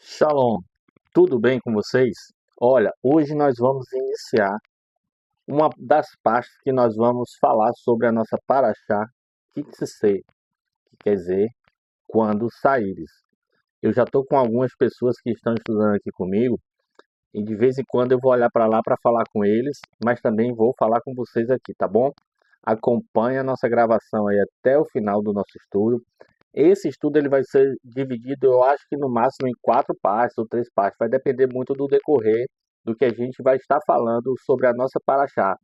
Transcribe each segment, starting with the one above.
Shalom, tudo bem com vocês? Olha, hoje nós vamos iniciar uma das partes que nós vamos falar sobre a nossa Paraxá Kitse, que quer dizer quando saíres. Eu já estou com algumas pessoas que estão estudando aqui comigo e de vez em quando eu vou olhar para lá para falar com eles, mas também vou falar com vocês aqui, tá bom? Acompanhe a nossa gravação aí até o final do nosso estudo. Esse estudo ele vai ser dividido, eu acho que no máximo em 4 partes ou 3 partes. Vai depender muito do decorrer do que a gente vai estar falando sobre a nossa paraxá.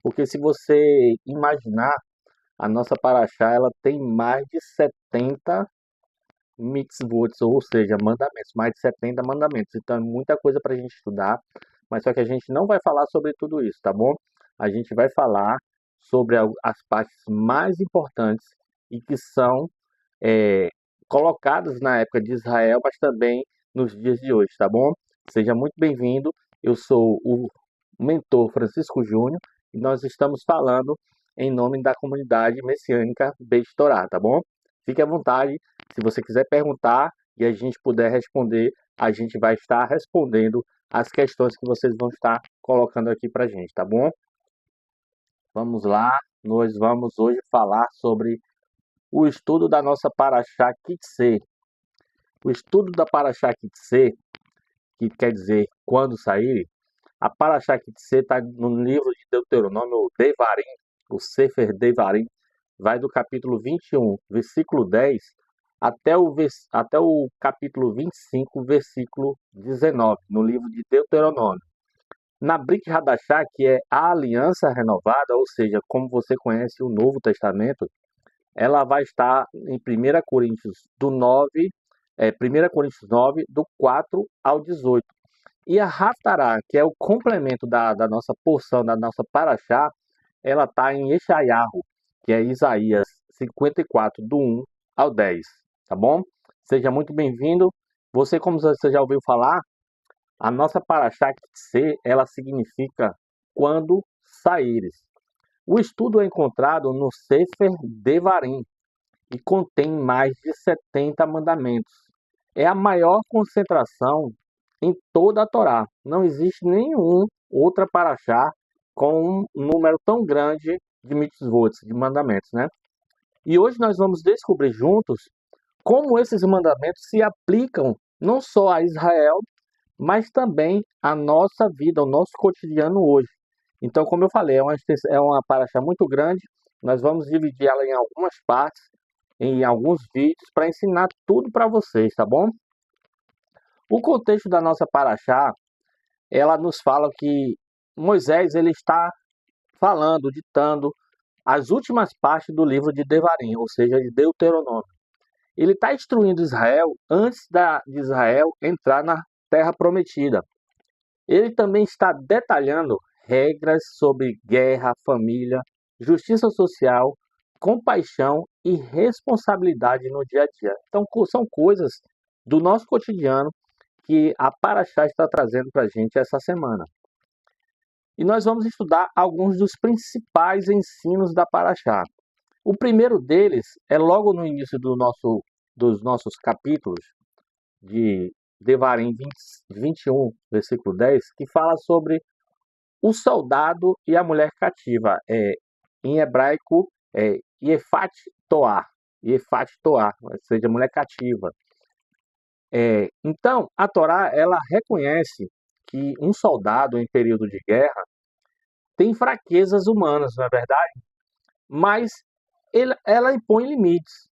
Porque se você imaginar, a nossa paraxá ela tem mais de 70 mitzvot, ou seja, mandamentos, mais de 70 mandamentos. Então é muita coisa para a gente estudar, mas só que a gente não vai falar sobre tudo isso, tá bom? A gente vai falar sobre as partes mais importantes e que são é, colocados na época de Israel, mas também nos dias de hoje, tá bom? Seja muito bem-vindo. Eu sou o mentor Francisco Júnior e nós estamos falando em nome da comunidade messiânica Beit Torá, tá bom? Fique à vontade. Se você quiser perguntar e a gente puder responder, a gente vai estar respondendo as questões que vocês vão estar colocando aqui pra gente, tá bom? Vamos lá. Nós vamos hoje falar sobre o estudo da nossa Paraxá Kitse. O estudo da Paraxá Kitse, que quer dizer quando sair, a Paraxá Kitse está no livro de Deuteronômio, o Devarim, o Sefer Devarim, vai do capítulo 21, versículo 10, até o capítulo 25, versículo 19, no livro de Deuteronômio. Na Brit Hadashah, que é a aliança renovada, ou seja, como você conhece o Novo Testamento, ela vai estar em 1 Coríntios do 9, 1 Coríntios 9, do 4 ao 18. E a Haftarah, que é o complemento da nossa porção, da nossa Paraxá, ela está em Yeshayahu, que é Isaías 54, do 1 ao 10. Tá bom? Seja muito bem-vindo. Você, como você já ouviu falar, a nossa Paraxá Kitse, ela significa quando saíres. O estudo é encontrado no Sefer Devarim, e contém mais de 70 mandamentos. É a maior concentração em toda a Torá. Não existe nenhum outra paraxá com um número tão grande de mitzvot, de mandamentos, né? E hoje nós vamos descobrir juntos como esses mandamentos se aplicam não só a Israel, mas também à nossa vida, ao nosso cotidiano hoje. Então, como eu falei, é uma paraxá muito grande. Nós vamos dividir ela em algumas partes, em alguns vídeos, para ensinar tudo para vocês, tá bom? O contexto da nossa paraxá, ela nos fala que Moisés ele está falando, ditando as últimas partes do livro de Devarim, ou seja, de Deuteronômio. Ele está instruindo Israel antes de Israel entrar na Terra Prometida. Ele também está detalhando regras sobre guerra, família, justiça social, compaixão e responsabilidade no dia a dia. Então, são coisas do nosso cotidiano que a Paraxá está trazendo para a gente essa semana. E nós vamos estudar alguns dos principais ensinos da Paraxá. O primeiro deles é logo no início dos nossos capítulos, de Devarim 21, versículo 10, que fala sobre o soldado e a mulher cativa. Em hebraico, Yefat Toar. Yefat Toar, ou seja, mulher cativa. Então, a Torá ela reconhece que um soldado em período de guerra tem fraquezas humanas, não é verdade? Mas ela impõe limites.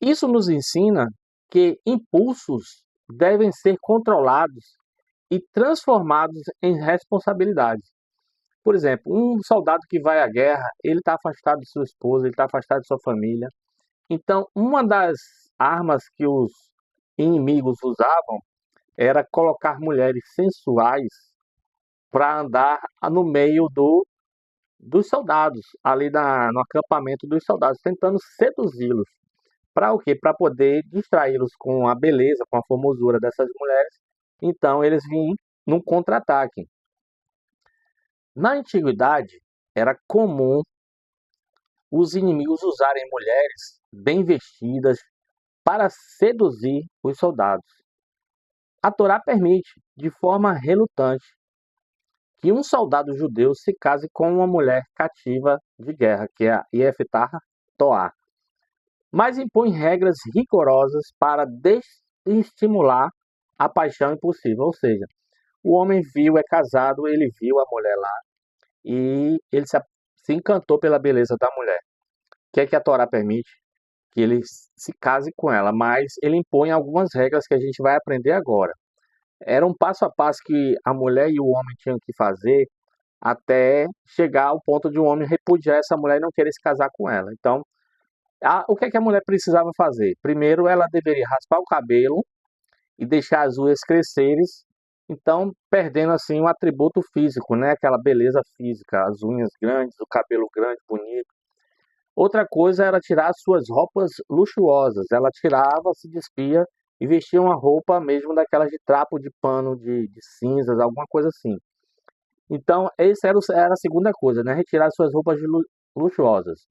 Isso nos ensina que impulsos devem ser controlados e transformados em responsabilidades. Por exemplo, um soldado que vai à guerra, ele está afastado de sua esposa, ele está afastado de sua família. Então, uma das armas que os inimigos usavam era colocar mulheres sensuais para andar no meio dos soldados, ali no acampamento dos soldados, tentando seduzi-los. Para o quê? Para poder distraí-los com a beleza, com a formosura dessas mulheres. Então, eles vinham num contra-ataque. Na antiguidade, era comum os inimigos usarem mulheres bem vestidas para seduzir os soldados. A Torá permite, de forma relutante, que um soldado judeu se case com uma mulher cativa de guerra, que é a Yeftah Toar, mas impõe regras rigorosas para desestimular a paixão impossível. Ou seja, o homem viu, é casado, ele viu a mulher lá e ele se encantou pela beleza da mulher. O que é que a Torá permite? Que ele se case com ela, mas ele impõe algumas regras que a gente vai aprender agora. Era um passo a passo que a mulher e o homem tinham que fazer até chegar ao ponto de um homem repudiar essa mulher e não querer se casar com ela. Então, o que é que a mulher precisava fazer? Primeiro, ela deveria raspar o cabelo e deixar as unhas crescerem, então perdendo assim um atributo físico, né? Aquela beleza física, as unhas grandes, o cabelo grande, bonito. Outra coisa era tirar as suas roupas luxuosas. Ela tirava, se despia e vestia uma roupa mesmo daquelas de trapo de pano de cinzas, alguma coisa assim. Então, essa era a segunda coisa, né? Retirar as suas roupas luxuosas.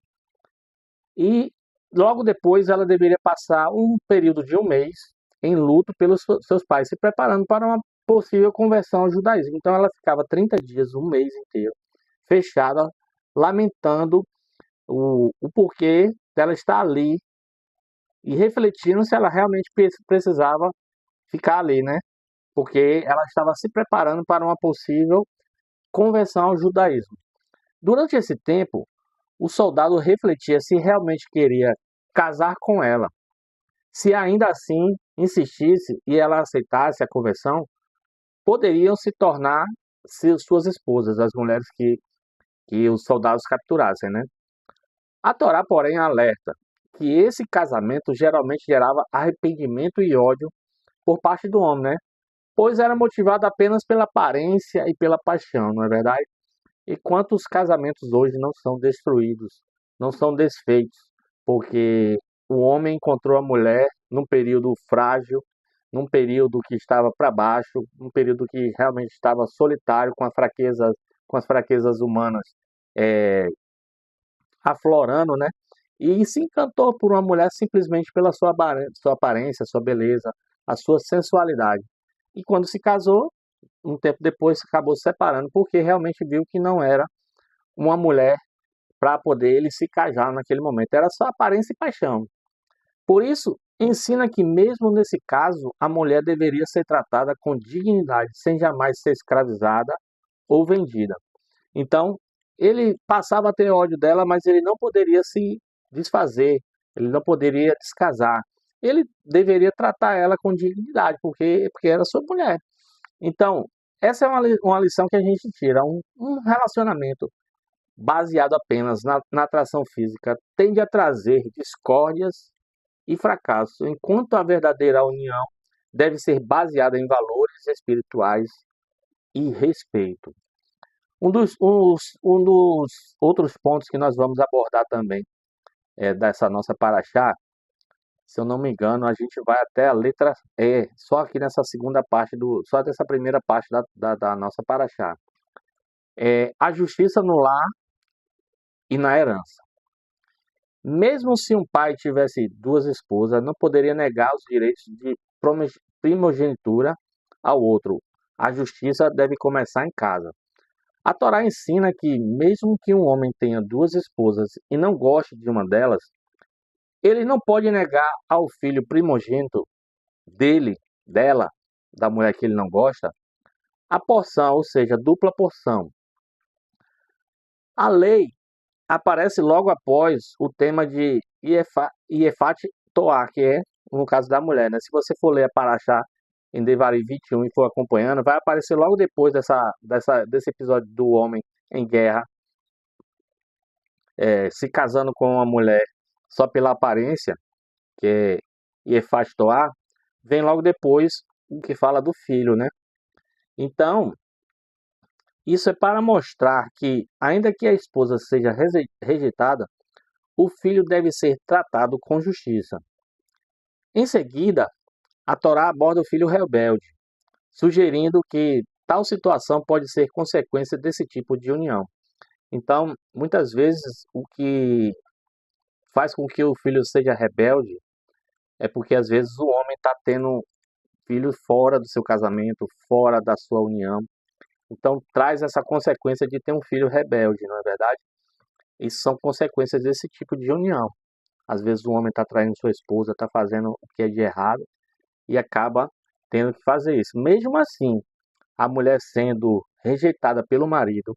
E logo depois ela deveria passar um período de um mês em luto pelos seus pais, se preparando para uma possível conversão ao judaísmo. Então ela ficava 30 dias, um mês inteiro, fechada, lamentando o porquê dela estar ali e refletindo se ela realmente precisava ficar ali, né? Porque ela estava se preparando para uma possível conversão ao judaísmo. Durante esse tempo, o soldado refletia se realmente queria casar com ela. Se ainda assim insistisse e ela aceitasse a conversão, poderiam se tornar suas esposas, as mulheres que os soldados capturassem, né? A Torá, porém, alerta que esse casamento geralmente gerava arrependimento e ódio por parte do homem, né? Pois era motivado apenas pela aparência e pela paixão, não é verdade? E quantos casamentos hoje não são destruídos, não são desfeitos, porque o homem encontrou a mulher num período frágil, num período que estava para baixo, num período que realmente estava solitário, com as fraquezas humanas aflorando, né? E se encantou por uma mulher simplesmente pela sua aparência, sua beleza, a sua sensualidade. E quando se casou, um tempo depois acabou se separando, porque realmente viu que não era uma mulher para poder ele se casar naquele momento. Era só aparência e paixão. Por isso, ensina que mesmo nesse caso, a mulher deveria ser tratada com dignidade, sem jamais ser escravizada ou vendida. Então, ele passava a ter ódio dela, mas ele não poderia se desfazer, ele não poderia descasar. Ele deveria tratar ela com dignidade, porque era sua mulher. Então, essa é uma lição que a gente tira. Um relacionamento baseado apenas na atração física tende a trazer discórdias e fracassos, enquanto a verdadeira união deve ser baseada em valores espirituais e respeito. Um dos outros pontos que nós vamos abordar também dessa nossa paraxá, se eu não me engano, a gente vai até a letra E, só aqui nessa segunda parte só dessa primeira parte da nossa paraxá. A justiça no lar e na herança. Mesmo se um pai tivesse duas esposas, não poderia negar os direitos de primogenitura ao outro. A justiça deve começar em casa. A Torá ensina que, mesmo que um homem tenha duas esposas e não goste de uma delas, ele não pode negar ao filho primogênito dele, dela, da mulher que ele não gosta, a porção, ou seja, dupla porção. A lei aparece logo após o tema de Iefat Toar, que é no caso da mulher, né? Se você for ler a Paraxá em Devarim 21 e for acompanhando, vai aparecer logo depois desse episódio do homem em guerra, se casando com uma mulher só pela aparência, que é Iefat Toar, vem logo depois o que fala do filho, né? Então, isso é para mostrar que, ainda que a esposa seja rejeitada, o filho deve ser tratado com justiça. Em seguida, a Torá aborda o filho rebelde, sugerindo que tal situação pode ser consequência desse tipo de união. Então, muitas vezes, o que faz com que o filho seja rebelde é porque, às vezes, o homem está tendo filhos fora do seu casamento, fora da sua união. Então traz essa consequência de ter um filho rebelde, não é verdade? Isso são consequências desse tipo de união. Às vezes o homem está traindo sua esposa, está fazendo o que é de errado e acaba tendo que fazer isso. Mesmo assim, a mulher sendo rejeitada pelo marido,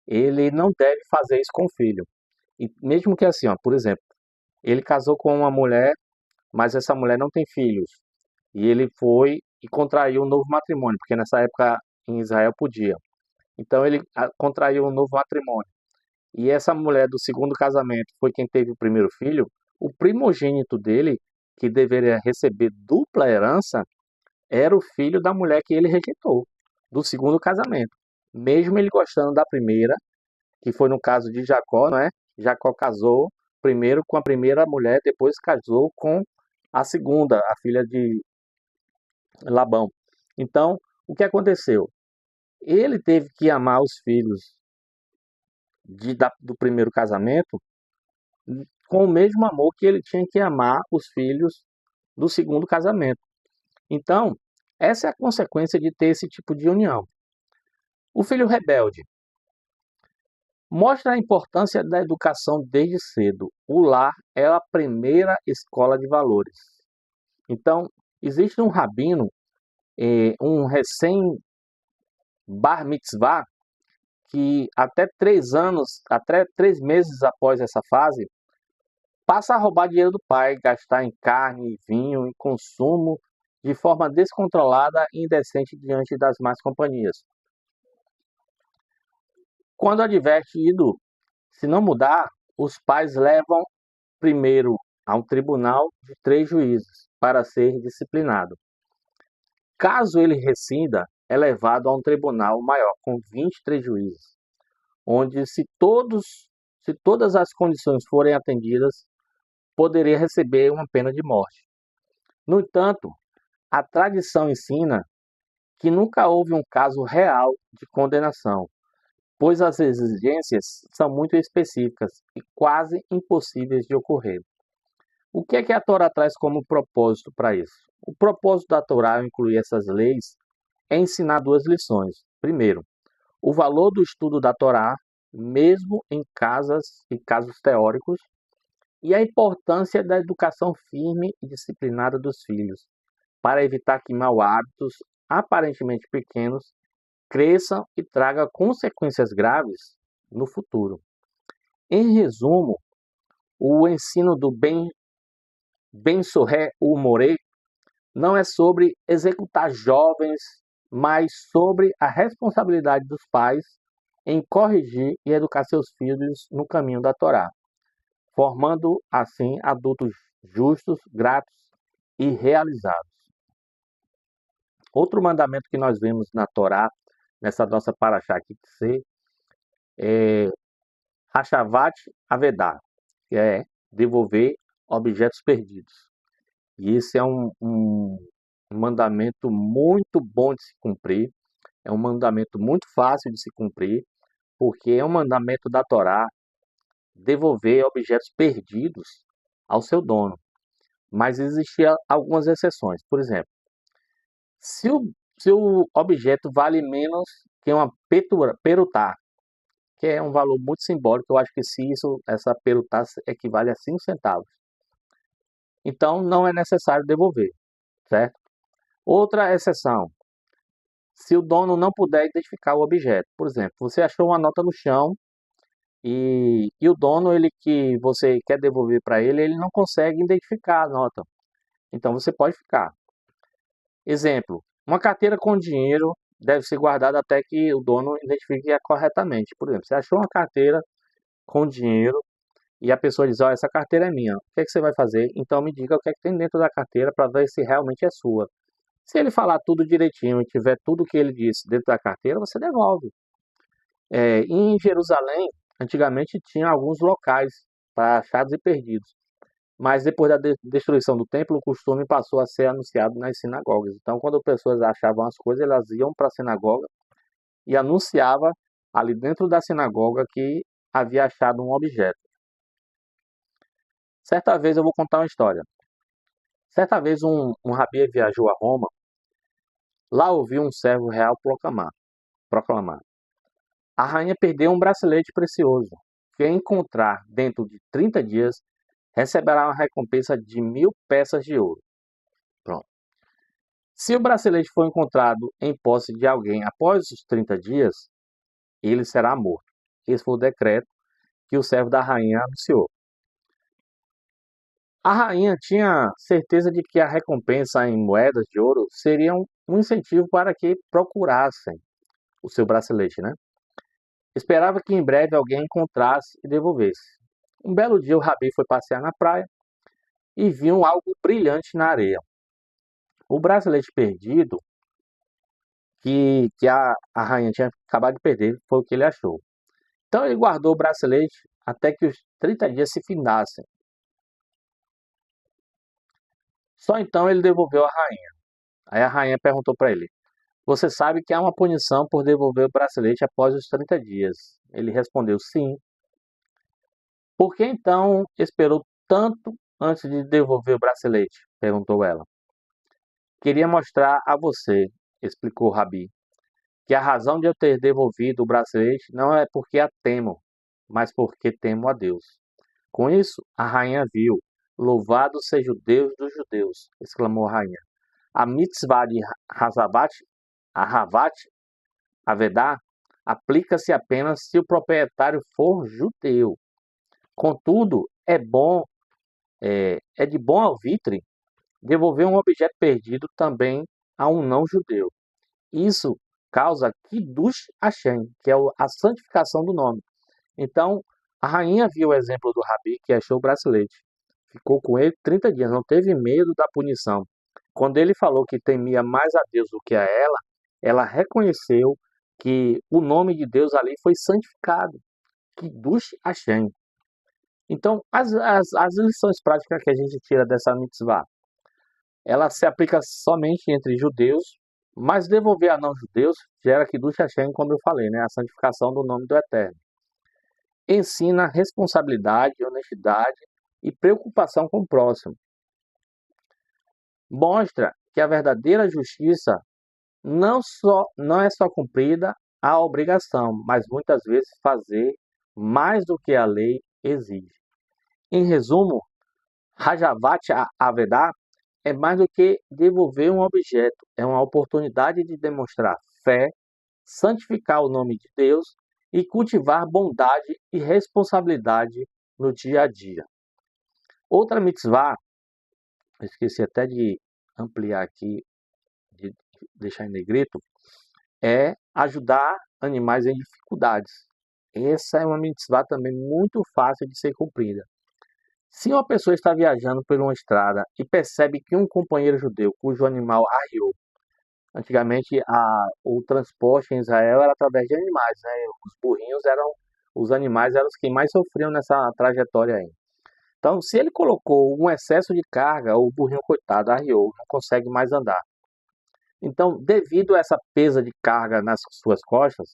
ele não deve fazer isso com o filho. E mesmo que assim, ó, por exemplo, ele casou com uma mulher, mas essa mulher não tem filhos. E ele foi e contraiu um novo matrimônio, porque nessa época em Israel podia. Então ele contraiu um novo matrimônio. E essa mulher do segundo casamento foi quem teve o primeiro filho. O primogênito dele, que deveria receber dupla herança, era o filho da mulher que ele rejeitou, do segundo casamento. Mesmo ele gostando da primeira, que foi no caso de Jacó, não é? Jacó casou primeiro com a primeira mulher, depois casou com a segunda, a filha de Labão. Então, o que aconteceu? Ele teve que amar os filhos do primeiro casamento com o mesmo amor que ele tinha que amar os filhos do segundo casamento. Então, essa é a consequência de ter esse tipo de união. O filho rebelde mostra a importância da educação desde cedo. O lar é a primeira escola de valores. Então, existe um rabino, um recém-bar mitzvah, que até 3 anos, até 3 meses após essa fase, passa a roubar dinheiro do pai, gastar em carne, vinho e consumo de forma descontrolada e indecente diante das más companhias. Quando advertido, se não mudar, os pais levam primeiro a um tribunal de 3 juízes para ser disciplinado. Caso ele rescinda, é levado a um tribunal maior com 23 juízes, onde se todas as condições forem atendidas, poderia receber uma pena de morte. No entanto, a tradição ensina que nunca houve um caso real de condenação, pois as exigências são muito específicas e quase impossíveis de ocorrer. O que é que a Torá traz como propósito para isso? O propósito da Torá ao incluir essas leis é ensinar 2 lições. Primeiro, o valor do estudo da Torá, mesmo em casos teóricos, e a importância da educação firme e disciplinada dos filhos, para evitar que mau hábitos, aparentemente pequenos, cresçam e tragam consequências graves no futuro. Em resumo, o ensino do Ben Sorré Humoré não é sobre executar jovens, mas sobre a responsabilidade dos pais em corrigir e educar seus filhos no caminho da Torá, formando assim adultos justos, gratos e realizados. Outro mandamento que nós vemos na Torá, nessa nossa paraxá aqui, é Hashavat Avedá, que é devolver objetos perdidos. E esse é um mandamento muito bom de se cumprir, é um mandamento muito fácil de se cumprir, porque é um mandamento da Torá devolver objetos perdidos ao seu dono. Mas existiam algumas exceções. Por exemplo, se o, se o objeto vale menos que uma perutá, que é um valor muito simbólico, eu acho que se essa perutá equivale a 5 centavos. Então não é necessário devolver, certo? Outra exceção, se o dono não puder identificar o objeto. Por exemplo, você achou uma nota no chão e o dono, ele que você quer devolver para ele, ele não consegue identificar a nota. Então você pode ficar. Exemplo, uma carteira com dinheiro deve ser guardada até que o dono identifique corretamente. Por exemplo, você achou uma carteira com dinheiro e a pessoa diz, ó, essa carteira é minha. O que é que você vai fazer? Então me diga o que é que tem dentro da carteira para ver se realmente é sua. Se ele falar tudo direitinho e tiver tudo o que ele disse dentro da carteira, você devolve. Em Jerusalém, antigamente tinha alguns locais para achados e perdidos. Mas depois da destruição do templo, o costume passou a ser anunciado nas sinagogas. Então, quando pessoas achavam as coisas, elas iam para a sinagoga e anunciava ali dentro da sinagoga que havia achado um objeto. Certa vez eu vou contar uma história. Certa vez um rabi viajou a Roma Lá ouviu um servo real proclamar: a rainha perdeu um bracelete precioso. Quem encontrar dentro de 30 dias receberá uma recompensa de 1.000 peças de ouro. Pronto. Se o bracelete for encontrado em posse de alguém após os 30 dias, ele será morto. Esse foi o decreto que o servo da rainha anunciou. A rainha tinha certeza de que a recompensa em moedas de ouro seria um incentivo para que procurassem o seu bracelete, né? Esperava que em breve alguém encontrasse e devolvesse. Um belo dia o Rabi foi passear na praia e viu algo brilhante na areia. O bracelete perdido que a rainha tinha acabado de perder foi o que ele achou. Então ele guardou o bracelete até que os 30 dias se findassem. Só então ele devolveu a rainha. Aí a rainha perguntou para ele: você sabe que há uma punição por devolver o bracelete após os 30 dias? Ele respondeu: sim. Por que então esperou tanto antes de devolver o bracelete? Perguntou ela. Queria mostrar a você, explicou Rabi, que a razão de eu ter devolvido o bracelete não é porque a temo, mas porque temo a Deus. Com isso, a rainha viu. Louvado seja o Deus dos judeus, exclamou a rainha. A mitzvah de Ahavat Avedá aplica-se apenas se o proprietário for judeu. Contudo, é de bom alvitre devolver um objeto perdido também a um não-judeu. Isso causa Kiddush Hashem, que é a santificação do nome. Então, a rainha viu o exemplo do Rabi que achou o bracelete. Ficou com ele 30 dias, não teve medo da punição. Quando ele falou que temia mais a Deus do que a ela reconheceu que o nome de Deus ali foi santificado. Kiddush Hashem. Então, as lições práticas que a gente tira dessa mitzvah, ela se aplica somente entre judeus, mas devolver a não-judeus gera Kiddush Hashem, como eu falei, né? A santificação do nome do Eterno. Ensina responsabilidade, honestidade e preocupação com o próximo. Mostra que a verdadeira justiça não é só cumprida a obrigação, mas muitas vezes fazer mais do que a lei exige. Em resumo, Rajavat Avedá é mais do que devolver um objeto, é uma oportunidade de demonstrar fé, santificar o nome de Deus e cultivar bondade e responsabilidade no dia a dia. Outra mitzvah, eu esqueci até de ampliar aqui, de deixar em negrito, é ajudar animais em dificuldades. Essa é uma mitzvah também muito fácil de ser cumprida. Se uma pessoa está viajando por uma estrada e percebe que um companheiro judeu cujo animal arriou, antigamente o transporte em Israel era através de animais, né? Os animais eram os que mais sofriam nessa trajetória aí. Então, se ele colocou um excesso de carga, o burrinho coitado arriou, não consegue mais andar. Então, devido a essa pesa de carga nas suas costas,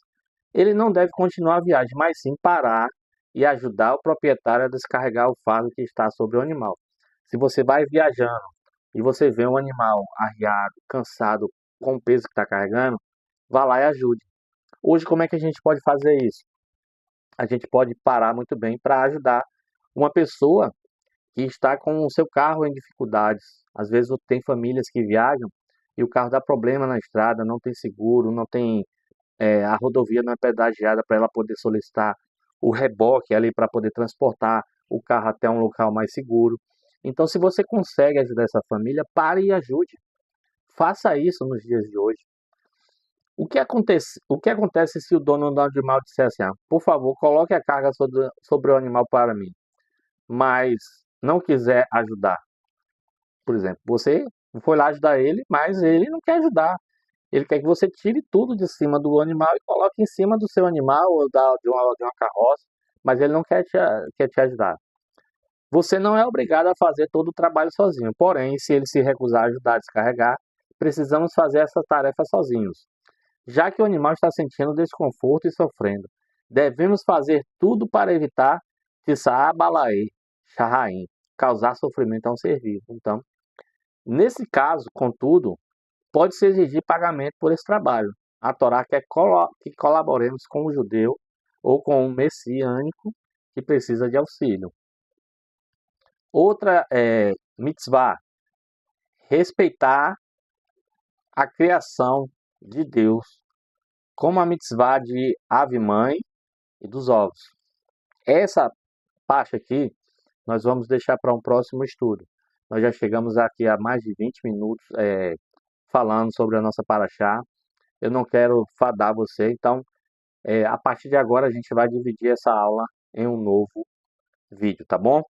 ele não deve continuar a viagem, mas sim parar e ajudar o proprietário a descarregar o fardo que está sobre o animal. Se você vai viajando e você vê um animal arriado, cansado, com o peso que está carregando, vá lá e ajude. Hoje, como é que a gente pode fazer isso? A gente pode parar muito bem para ajudar uma pessoa que está com o seu carro em dificuldades. Às vezes tem famílias que viajam e o carro dá problema na estrada, não tem seguro, não tem a rodovia não é pedagiada para ela poder solicitar o reboque ali para poder transportar o carro até um local mais seguro. Então, se você consegue ajudar essa família, pare e ajude. Faça isso nos dias de hoje. O que acontece se o dono do animal disser assim, por favor, coloque a carga sobre o animal para mim, mas não quiser ajudar? Por exemplo, você foi lá ajudar ele, mas ele não quer ajudar. Ele quer que você tire tudo de cima do animal e coloque em cima do seu animal ou de uma carroça, mas ele não quer te ajudar. Você não é obrigado a fazer todo o trabalho sozinho, porém, se ele se recusar a ajudar a descarregar, precisamos fazer essa tarefa sozinhos. Já que o animal está sentindo desconforto e sofrendo, devemos fazer tudo para evitar Tissaabalaê, Sharaim, causar sofrimento a um ser vivo. Então, nesse caso, contudo, pode-se exigir pagamento por esse trabalho. A Torá quer que colaboremos com o judeu ou com o messiânico que precisa de auxílio. Outra mitzvah, respeitar a criação de Deus, como a mitzvah de ave mãe e dos ovos. Essa parte aqui nós vamos deixar para um próximo estudo. Nós já chegamos aqui a mais de 20 minutos falando sobre a nossa paraxá. Eu não quero fadar você, então a partir de agora a gente vai dividir essa aula em um novo vídeo, tá bom?